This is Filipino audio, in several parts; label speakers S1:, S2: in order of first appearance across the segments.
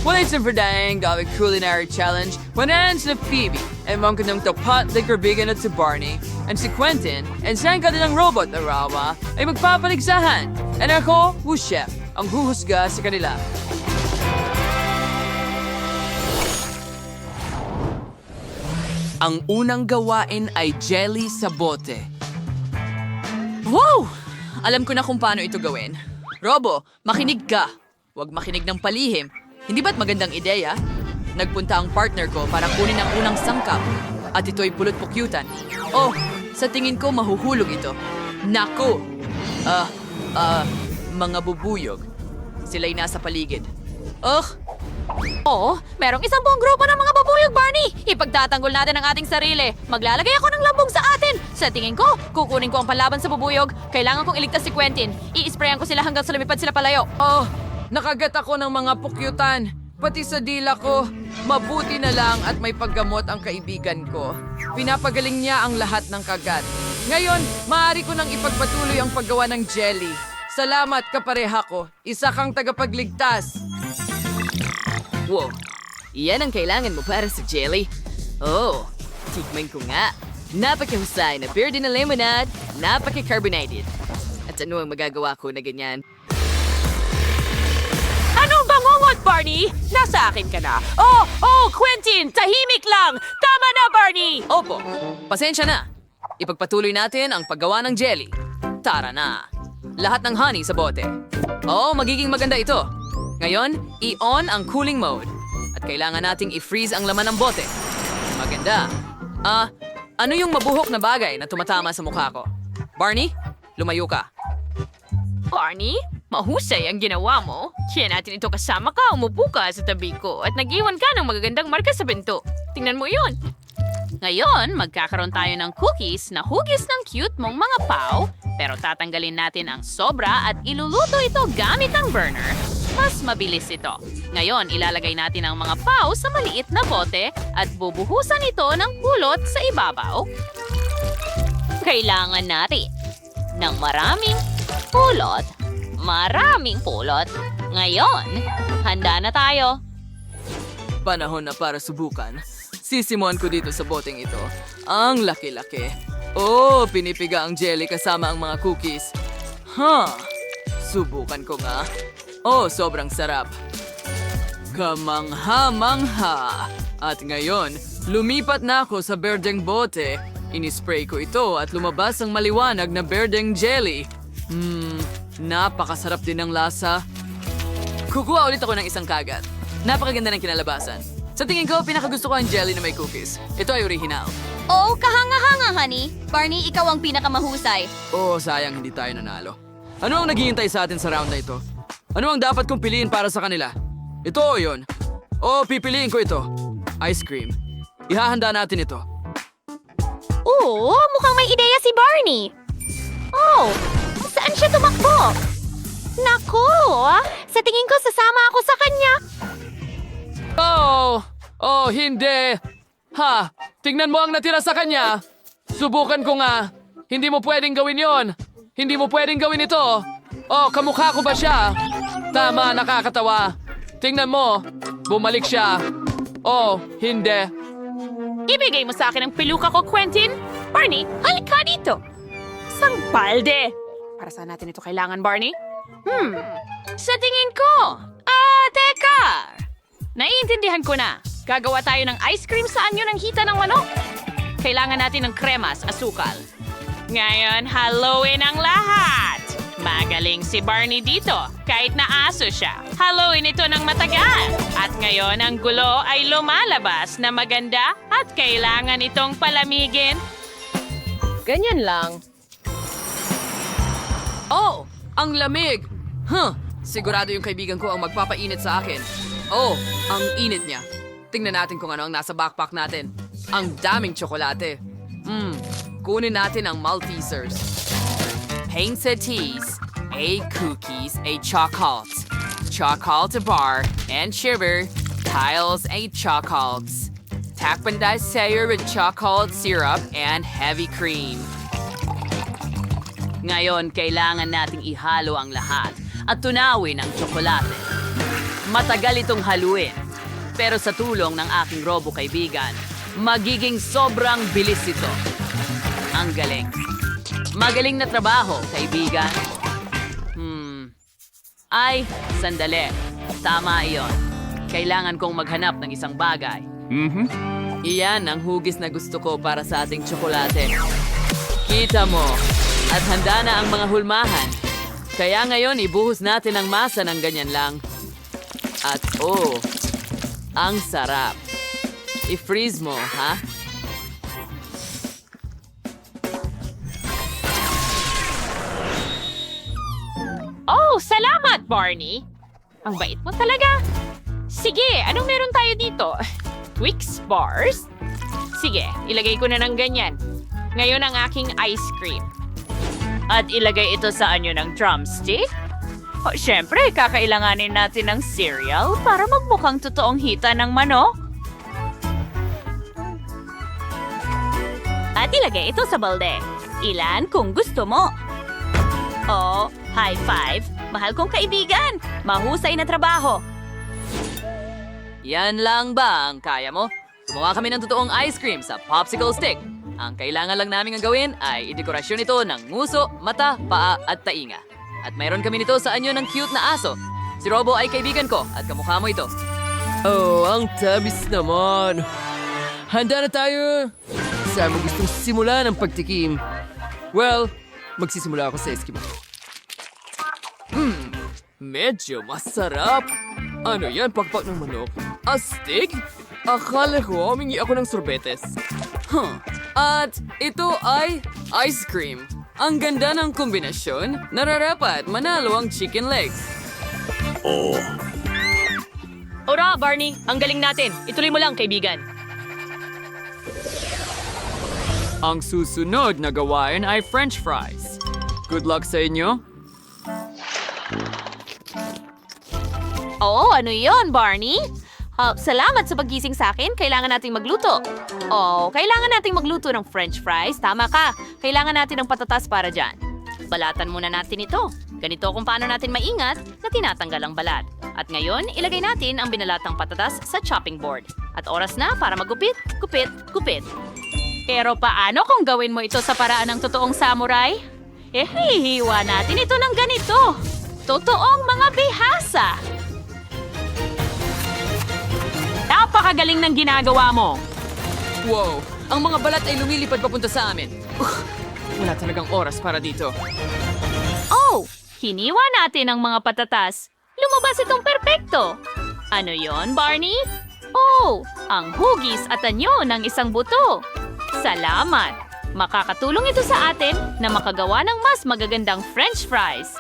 S1: Wala isang verdang gawing culinary challenge when na Phoebe, and mong kanang tapat na kaibigan at si Barney, and si Quentin, and sa kanilang robot na Rawa ay magpapaligsahan. And ako, chef, ang huhusga sa kanila. Ang unang gawain ay jelly sa bote. Wow! Alam ko na kung paano ito gawin. Robo, makinig ka. Huwag makinig ng palihim. Hindi ba't magandang ideya? Nagpunta ang partner ko para kunin ang unang sangkap. At ito'y pulot-pukyutan. Oh, sa tingin ko mahuhulog ito. Naku! Mga bubuyog. Sila'y nasa paligid.
S2: Oo, merong isang buong grupo ng mga babuyog, Barney! Ipagtatanggol natin ang ating sarili. Maglalagay ako ng lambong sa atin. Sa tingin ko, kukunin ko ang panlaban sa bubuyog. Kailangan kong iligtas si Quentin. I-sprayan ko sila hanggang sa lumipad sila palayo.
S1: Oh, nakagat ako ng mga pukyutan. Pati sa dila ko. Mabuti na lang at may paggamot ang kaibigan ko. Pinapagaling niya ang lahat ng kagat. Ngayon, maaari ko nang ipagpatuloy ang paggawa ng jelly. Salamat, kapareha ko. Isa kang tagapagligtas. Wow, iyan ang kailangan mo para sa jelly. Oh, tikman ko nga. Napakahusay na beer din na lemonade, napaka-carbonated. At ano ang magagawa ko na ganyan?
S2: Anong bangungot, Barney? Nasa akin ka na. Oh, Quentin! Tahimik lang! Tama na, Barney!
S1: Opo, pasensya na. Ipagpatuloy natin ang paggawa ng jelly. Tara na. Lahat ng honey sa bote. Oo, magiging maganda ito. Ngayon, i-on ang cooling mode. At kailangan nating i-freeze ang laman ng bote. Maganda. Ano yung mabuhok na bagay na tumatama sa mukha ko? Barney, lumayo ka.
S2: Barney, mahusay ang ginawa mo. Kaya natin ito kasama ka, umupo ka sa tabi ko at nag-iwan ka ng magagandang marka sa pinto. Tingnan mo yun. Ngayon, magkakaroon tayo ng cookies na hugis ng cute mong mga paw, pero tatanggalin natin ang sobra at iluluto ito gamit ang burner. Mas mabilis ito. Ngayon, ilalagay natin ang mga paw sa maliit na bote at bubuhusan ito ng pulot sa ibabaw. Kailangan natin ng maraming pulot. Maraming pulot. Ngayon, handa na tayo.
S1: Panahon na para subukan. Sisimuan ko dito sa boteng ito. Ang laki-laki. Oh, pinipiga ang jelly kasama ang mga cookies. Subukan ko nga. Oh, sobrang sarap. Kamangha-mangha. At ngayon, lumipat na ako sa berdeng bote. Inispray ko ito at lumabas ang maliwanag na berdeng jelly. Napakasarap din ng lasa. Kukuha ulit ako ng isang kagat. Napakaganda ng kinalabasan. Sa tingin ko, pinakagusto ko ang jelly na may cookies. Ito ay original.
S3: Oh, kahanga-hanga, honey. Barney, ikaw ang pinakamahusay.
S1: Oh, sayang hindi tayo nanalo. Ano ang naghihintay sa atin sa round na ito? Ano ang dapat kong piliin para sa kanila? Ito o yun? Oh, pipiliin ko ito. Ice cream. Ihahanda natin ito.
S3: Oo, mukhang may ideya si Barney. Oh, saan siya tumakbo? Naku, sa tingin ko sasama ako sa kanya.
S1: Oh, hindi. Tingnan mo ang natira sa kanya. Subukan ko nga. Hindi mo pwedeng gawin yon. Hindi mo pwedeng gawin ito. Oh, kamukha ko ba siya? Tama, nakakatawa. Tingnan mo, bumalik siya. Oh, hindi.
S2: Ibigay mo sa akin ang piluka ko, Quentin. Barney, halika dito. Isang balde. Para saan natin ito kailangan, Barney? Sa tingin ko. Teka. Naiintindihan ko na. Gagawa tayo ng ice cream sa anyo ng hita ng manok. Kailangan natin ng kremas, asukal. Ngayon, haluin ang lahat. Magaling si Barney dito, kahit na aso siya. Haluin ito ng matagal. At ngayon, ang gulo ay lumalabas na maganda at kailangan itong palamigin.
S4: Ganyan lang.
S1: Oh, ang lamig. Sigurado yung kaibigan ko ang magpapainit sa akin. Oh, ang init niya. Tingnan natin kung ano ang nasa backpack natin. Ang daming tsokolate. Kunin natin ang Maltesers. Painted teas, a cookies, a chocolate. Chocolate bar, and sugar. Tiles, a chocolates. Takpan sayo with chocolate syrup and heavy cream. Ngayon, kailangan nating ihalo ang lahat at tunawin ang tsokolate.
S2: Matagal itong haluin. Pero sa tulong ng aking robo-kaibigan, magiging sobrang bilis ito. Ang galing. Magaling na trabaho, kaibigan. Ay, sandali. Tama iyon. Kailangan kong maghanap ng isang bagay. Iyan ang hugis na gusto ko para sa ating tsokolate. Kita mo, at handa na ang mga hulmahan. Kaya ngayon, ibuhos natin ang masa ng ganyan lang. At ang sarap. I-freeze mo, ha? Oh, salamat, Barney! Ang bait mo talaga. Sige, anong meron tayo dito? Twix bars? Sige, ilagay ko na ng ganyan. Ngayon ang aking ice cream. At ilagay ito sa anyo ng drumstick? O, syempre, kakailanganin natin ng cereal para magmukhang totoong hita ng manok.
S3: At ilagay ito sa balde. Ilan kung gusto mo. Oh, high five. Mahal kong kaibigan. Mahusay na trabaho.
S2: Yan lang ba ang kaya mo? Gumawa kami ng totoong ice cream sa popsicle stick. Ang kailangan lang namin gawin ay idekorasyon ito ng nguso, mata, paa at tainga. At mayroon kami nito sa anyo ng cute na aso. Si Robo ay kaibigan ko at kamukha mo ito.
S1: Oh, ang tabis naman. Handa na tayo. Saan mo gustong simulan ang pagtikim? Well, magsisimula ako sa Eskimo. Medyo masarap. Ano yan, pakpak ng manok? Astig? Akala ko humingi ako ng sorbetes. At ito ay ice cream. Ang ganda ng kombinasyon. Nararapat manalo ang chicken legs.
S2: Ora, Barney! Ang galing natin! Ituloy mo lang, kaibigan.
S1: Ang susunod na gawain ay French fries. Good luck sa inyo.
S3: Oh, ano yon, Barney? Salamat sa paggising sa akin. Kailangan nating magluto. Oh, kailangan nating magluto ng french fries. Tama ka. Kailangan natin ng patatas para dyan. Balatan muna natin ito. Ganito kung paano natin maingat na tinatanggal ang balat. At ngayon, ilagay natin ang binalatang patatas sa chopping board. At oras na para magupit, gupit, gupit. Pero paano kung gawin mo ito sa paraan ng totoong samurai? Hihiwa natin ito ng ganito. Totoong mga bihasa.
S2: Napakagaling ng ginagawa mo!
S1: Wow, ang mga balat ay lumilipad papunta sa amin. Wala talagang oras para dito.
S3: Oh, hiniwa natin ang mga patatas. Lumabas itong perpekto. Ano yon, Barney? Oh, ang hugis at anyo ng isang buto. Salamat! Makakatulong ito sa atin na makagawa ng mas magagandang french fries.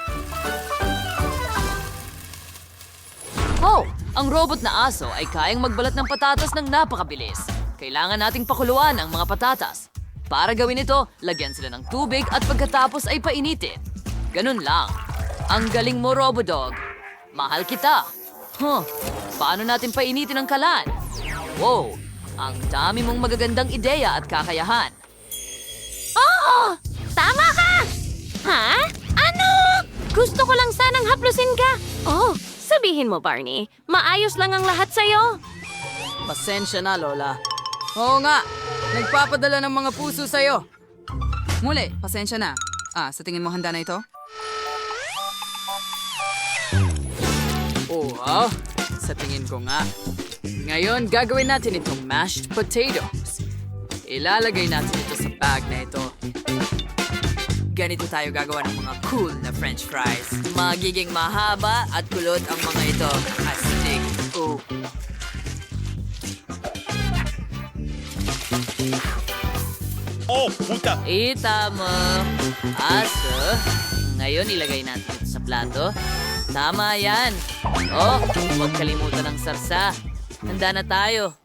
S2: Oh, ang robot na aso ay kayang magbalat ng patatas ng napakabilis. Kailangan nating pakuluan ang mga patatas. Para gawin ito, lagyan sila ng tubig at pagkatapos ay painitin. Ganun lang. Ang galing mo, Robodog. Mahal kita. Paano natin painitin ang kalan? Wow, ang dami mong magagandang ideya at kakayahan.
S3: Oo! Tama ka! Ha? Ano? Gusto ko lang sanang haplusin ka. Oh, sabihin mo, Barney. Maayos lang ang lahat sa'yo.
S2: Pasensya na, Lola.
S1: Oo nga, nagpapadala ng mga puso sa'yo. Muli, pasensya na. Sa tingin mo handa na ito? Sa tingin ko nga. Ngayon, gagawin natin itong mashed potatoes. Ilalagay natin ito sa bag na ito. Ganito tayo gagawa ng mga cool na french fries. Magiging mahaba at kulot ang mga ito. Astig.
S5: Oh, puta!
S2: Tama. Aso. Ngayon, ilagay natin ito sa plato. Tama yan. Oh, huwag kalimutan ng sarsa. Handa na tayo.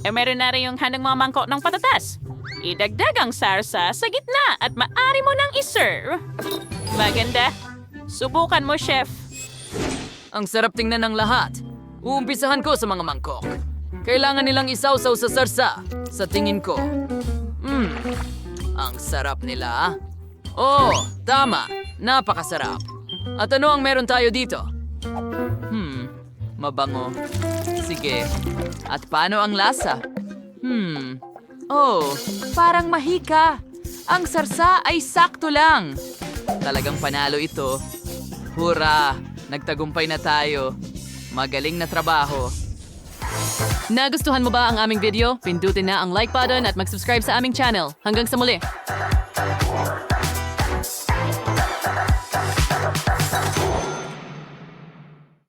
S2: Meron na rin yung handang mga mangkok ng patatas. Idagdag ang sarsa sa gitna at maaari mo nang iserve. Maganda. Subukan mo, chef. Ang sarap tingnan ng lahat. Uumpisahan ko sa mga mangkok. Kailangan nilang isawsaw sa sarsa. Sa tingin ko. Ang sarap nila. Oh, tama. Napakasarap. At ano ang meron tayo dito?
S1: Mabango. Sige. At paano ang lasa? Oh, parang mahika. Ang sarsa ay sakto lang. Talagang panalo ito. Hura! Nagtagumpay na tayo. Magaling na trabaho.
S4: Nagustuhan mo ba ang aming video? Pindutin na ang like button at mag-subscribe sa aming channel. Hanggang sa muli!